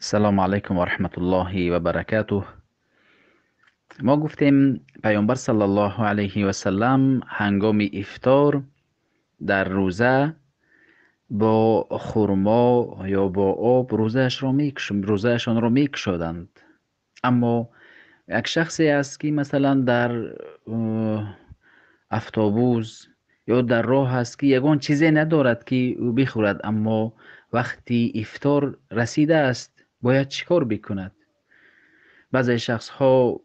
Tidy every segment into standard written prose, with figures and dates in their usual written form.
السلام علیکم و رحمت الله و برکاته. ما گفتیم پیامبر صلی الله علیه و سلم هنگام افطار در روزه با خرما یا با آب روزهشان را میکشودند. اما یک شخصی است که مثلا در افتابوز یا در راه است که یگان چیزی ندارد که او بخورد، اما وقتی افطار رسیده است باید چیکار بکند؟ بعضی شخص ها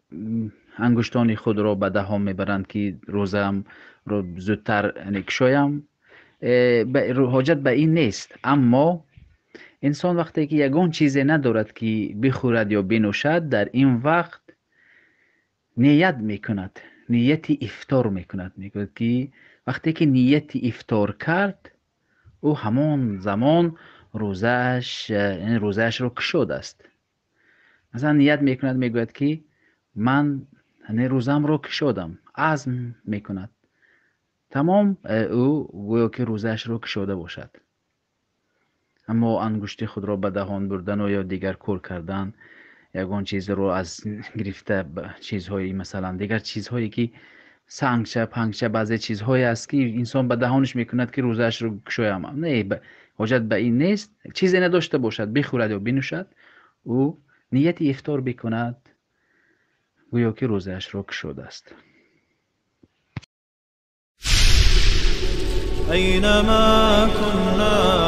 انگشتان خود را به دهان میبرند که روزم رو زودتر نکشایم. حاجت به این نیست، اما انسان وقتی که یگان چیزی ندارد که بخورد یا بنوشد، در این وقت نیت میکند، نیت افطار میکند که وقتی که نیت افطار کرد، او همان زمان روزش رو کشود است. مثلا نیت میکند، میگوید که من روزم رو کشودم، عزم میکند، تمام او گویا که روزش رو کشوده باشد. اما انگشت خود را به دهان بردن و یا دیگر کار کردن، یگان چیز رو از گرفته چیزهایی، مثلا دیگر چیزهایی که سنگچه پنگچه، بعضی چیزهایی است که انسان به دهانش میکند که روزش رو کشویم، نه، حاجت به این نیست. چیزی نداشته باشد بخورد یا بنوشد، او نیت افطار بکند، گویا که روزش رو کشوده است. أينما كنا